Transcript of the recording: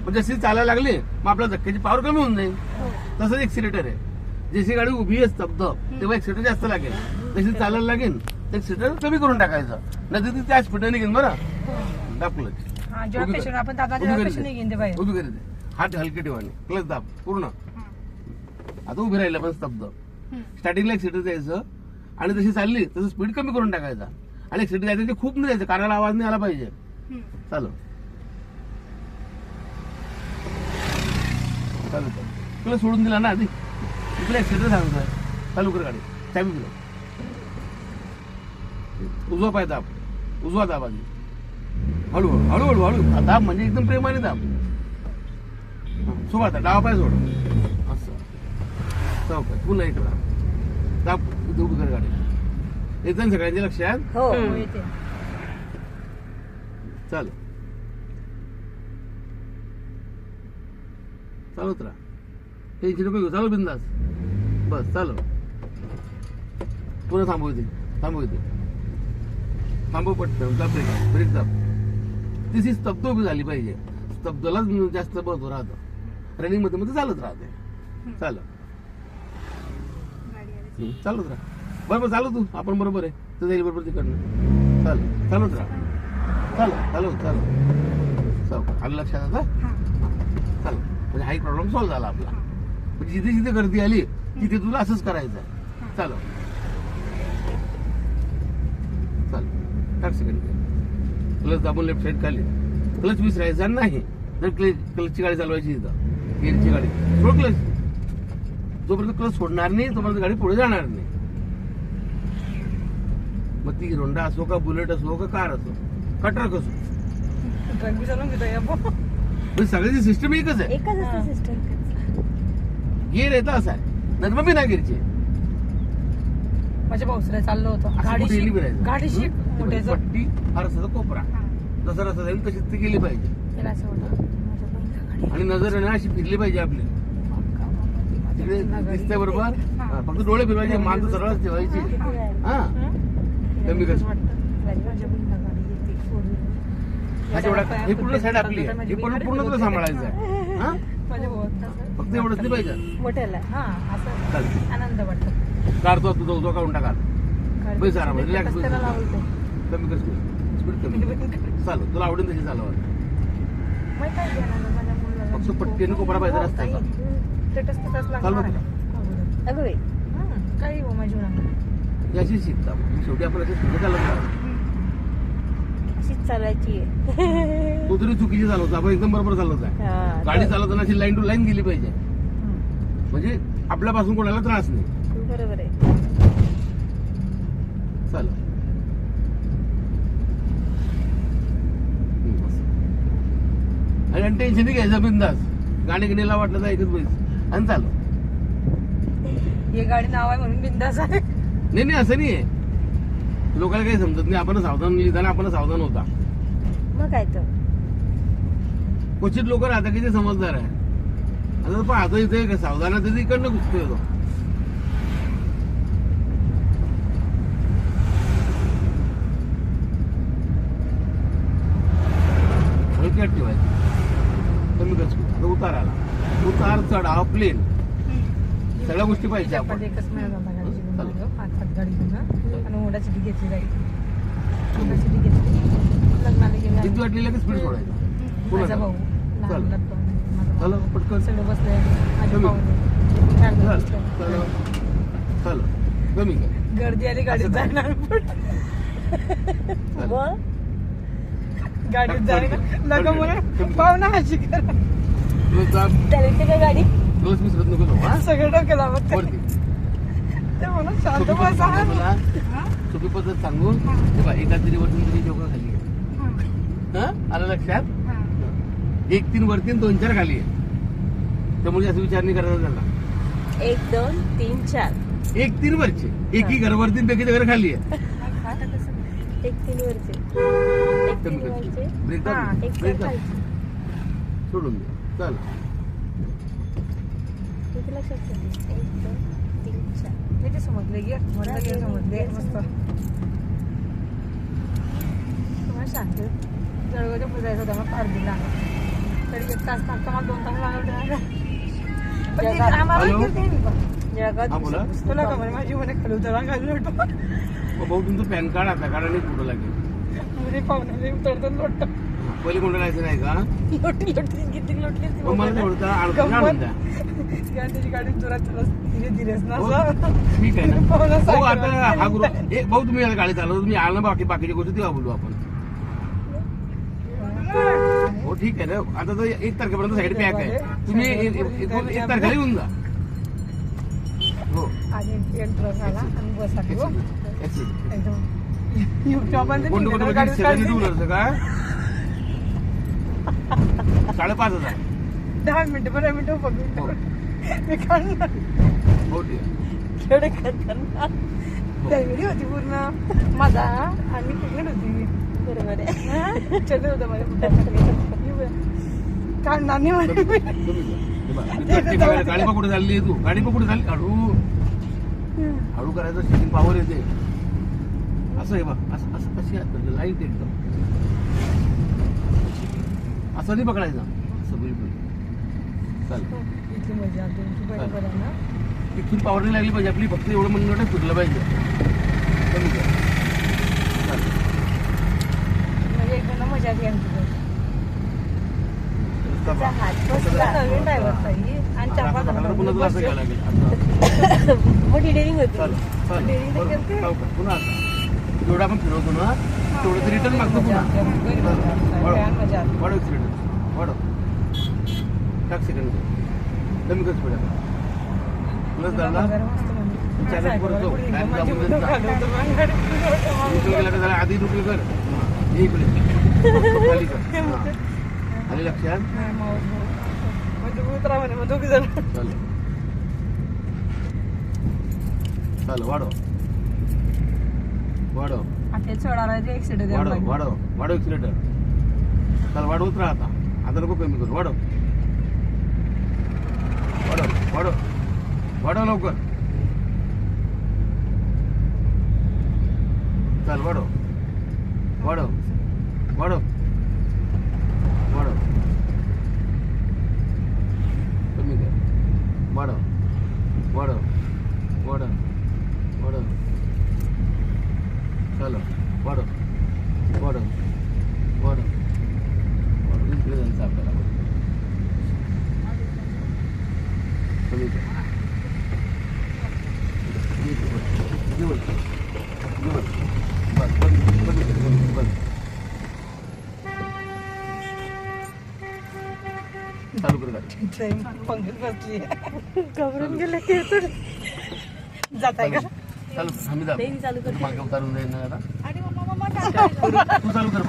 पण जशी चालायला लागली मग आपल्या धक्क्याची पॉवर कमी होऊन जाईल. तसंच एक्सिलेटर आहे. जशी गाडी उभी आहे स्तब्ध तेव्हा एक्सिलेटर जास्त लागेल. जशी चालायला लागेल तर एक्सिलेटर कमी करून टाकायचं. नाही ती त्याच स्पीडने निघेन. बरं दाखवलं उभी करी दे. हात हलके ठेवाने क्लच दाब पूर्ण. आता उभी राहिलं पण स्तब्ध. स्टार्टिंगला एक्सिलेटर द्यायचं आणि जशी चालली तसं स्पीड कमी करून टाकायचा. आणि एक्सिलेटर द्यायचं ते खूप नाही द्यायचं, कानाला आवाज नाही आला पाहिजे. चालू चालू तुला सोडून दिला ना आधी. तुला एक्सिलेटर सांगतोय. चालू कर गाडी. चाबी दिलं. उजवा पाय दाब. उजवा दाब आधी. हळूहळू हळूहळू हळू दाब म्हणजे एकदम प्रेमाने दाब. सोबत डावा पाय सोड. असं चौकाय पुन्हा इकडं दाब. उभी कर गाडी. एकदम सगळ्यांच्या लक्षात. चालू चालूच राहा. टेन्शन नको घेऊ. चालू बिंदास. बस चालू. पुन्हा थांबवते थांबवते थांबव पटकन. दाब ब्रेक ब्रेक दाब. तिची स्तब्ध उभी झाली पाहिजे. स्तब्धलाच जास्त बळतो राहतं. रनिंग मध्ये मध्ये चालत राहते. चालू चालूच राहा. बरोबर चालू तू. आपण बरोबर आहे. तू जाईल बरोबर तिकडनं. चालू चालूच राहा. चालू चालू चालू चालू आलं लक्षात आता. चालू म्हणजे हा एक प्रॉब्लेम सॉल्व्ह झाला आपला. म्हणजे जिथे जिथे गर्दी आली तिथे तुला असंच करायचं आहे. चालू चालू टाक सेकंड. क्लच दाबून लेफ्ट साईड खाली. क्लच विसरायचा नाही. तर क्लचची गाडी चालवायची इथं. गिअरची गाडी सोड क्लच. जोपर्यंत क्लच सोडणार नाही तोपर्यंत गाडी पुढे जाणार नाही. मग ती होंडा असो का बुलेट असो का कार असो का ट्रक असो सगळ्याची सिस्टम एकच आहे. गिअर येतं असं आहे. नाही मग बिना गिअरची. माझ्या भाऊसरा चाललो होतो गाडीशी पट्टी रस्त्याचा कोपरा जसा रस्ता जाईल तशीच ती गेली पाहिजे. आणि नजर अशी फिरली पाहिजे आपली. दिसते बरोबर. फक्त डोळे फिरवायचे. मान सरळच ठेवायची. हा कमी कर. हे पूर्ण साईड आपली आहे. हे पूर्ण तुला सांभाळायचं आहे. हा फक्त एवढंच नाही पाहिजे. आनंद वाटतो. काढतो तुझा उजवा काढून टाका. बस आराम रिलॅक्स. कमी कर स्पीड कमी. चालू तुला आवडेल तशी चालव. फक्त पट्टीने कोपरा पाहिजे रस्त्याचा. चालू काही हो माझ्या जीवनामध्ये अशी शिकता. शेवटी आपण अशी पुढे चालत अशीच चालायची आहे. तो तरी चुकीची चालवतो. आपण एकदम बरोबर चालवत आहे. गाडी चालवताना अशी लाईन टू लाईन गेली पाहिजे. म्हणजे आपल्यापासून कोणाला त्रास नाही. बरोबर आहे. चाल आणि टेन्शन नाही घ्यायचं. बिंदास गाडी गिणीला वाटलं तर ऐकत पाहिजे आणि चालू. हे गाडी नाव आहे म्हणून बिंदास आहे. नाही नाही असं नाही आहे. लोकांना काही समजत नाही. आपण सावधान लिहिताना आपण सावधान होता. मग काय तर क्वचित लोक राहतात की ते समजदार आहे. आता पाहतो इथे का सावधान आहे इकडनं घुसतो येतो. हलक्यात ठेवायचं. कमी कर. आता उतार आला. उतार चढाव प्लेन सगळ्या गोष्टी पाहिजे. आपण एकच महिना झाला गाडीची हातात गाडी घेऊन आणि मोठा सिटी घेतली गाडी. मोठा सिटी घेतली. लग्नाला गेला. किती वाटलेलं की स्पीड सोडायचं. माझा भाऊ लहान लागतो. चला पटकन सगळं बसले. माझ्या चल कमी कर. गर्दी आली गाडीत जाणार गाडीत जायला नका म्हणून पाहुणा हाशी करा. का गाडी दिवस विसरत नको. सगळं डोक्याला लावत ते म्हणून शांत बसा. सोपी पद्धत सांगू. एका तरी वरती तुम्ही डोकं खाली आहे. आलं लक्षात. 1-3 वरती 2-4 खाली आहे. त्यामुळे असं विचार नाही करायचा त्यांना. 1 2 3 4 1-3 वरचे. एकही घर वरती पैकी घर खाली आहे. 1-3 वरचे. कमी कर. ब्रेक दाब. ब्रेक दाब. सोडून दे. चल लक्षात 1 2 3 4 ते समजले गे समजले मस्त. तुम्हाला सांगते जळगावच्या पुढे जायचं होतं मग पार दिला. तरी 1 तास लागतो मला 2 तास लागले जगात- हॅलो? जगात हा, बोला. तुला का बरं माझी म्हणे खाली उतरा खाली लोटो भाऊ तुमचं पॅन कार्ड आता कारण नाही कुठं लागेल म्हणजे पाहुणे उतरतो लोटो पहिले कोणतं लायसन आहे का लोटी किती लोटली ती मग मला तेवढं आणून द्या त्याची गाडी जोरात धीरे धीरेच ना हो, असं. ठीक आहे ना पाहुणा भाऊ आता सायकलवर हा खाली गुरु भाऊ तुम्ही आता गाडी चालवतो तुम्ही आलं ना बाकीच्या गोष्टी तेव्हा बोलू आपण हो ठीक आहे ना आता तर 1 तारखेपर्यंत साईड पॅक आहे तुम्ही 1 तारखेला येऊन जा हो आणि एक ट्रक आला आणि बस आली हो. Excellent. एकदम युट्यूबमध्ये कोणतं कोणतं गाडी म्हणजे काढली. 72 व्हीलरचं का 5,500 10 मिनिटं 15 मिनिटं हो. पकडून मी काढणार हो ठीक आहे खेडे करणार फॅमिली होती पूर्ण माझा आणि प्रेग्नेंट होती बरोबर आहे. चले होतं माझ्या काढणार नाही म्हणे मी. गाडी कुठे चालली तू गाडी कुठे चालली हळू करायचं स्टिअरिंग पॉवर येते असं आहे बा असं असं कशी लाईट एकदम असं नाही पकडायचं असं बिलकुल चालेल इथली मजा आली तुमची बरोबर आहे ना इथून पॉवर नाही लागली पाहिजे आपली फक्त एवढं म्हणणं सुटलं पाहिजे कमी कर चालेल म्हणजे एकदम मजा आली आमची तिचा हात बसला. नवीन ड्रायव्हर आणि चार पाच पुन्हा तुला असं घ्यायला लागेल आता मोठी डेअरिंग होती. चालेल चालेल डेअरिंग बरोबर. करते? लवकर. पुन्हा आता जेवढं आपण फिरवतो ना तेवढं रिटर्न मागतो पुन्हा मजा आली वाढव एक्सिडेंट वाढव टाक सेकंड कमी कर स्पीड आता प्लस झाला चॅनल करतो टाइम गेला का झाला आधी रुपये कर हे इकडे खाली कर हा. आली लक्षात म्हणजे उतरा म्हणे मग दोघी जण चालेल चालेल वाढव वाढव आता सोडायला ते ऍक्सिडेंट वाढव वाढव वाढव एक्सिलेटर चाल वाढवत राहा आता नको कमी करू वाढव वाढव वाढव वाढव लवकर चाल वाढव वाढव वाढव वाढव कमी कर वाढव वाढव वाढव वाढव चालो वाढव वाढव वाढव वाढव इकडे जायचं आपल्याला कमी कर बस बस चालू कर गाडी पंगत बसली घाबरून गेले की जात आहे का चालू आम्ही डेअरिंग चालू जातो करते. मागे उतारून जाईल ना आता आणि मम्मा तू चालू कर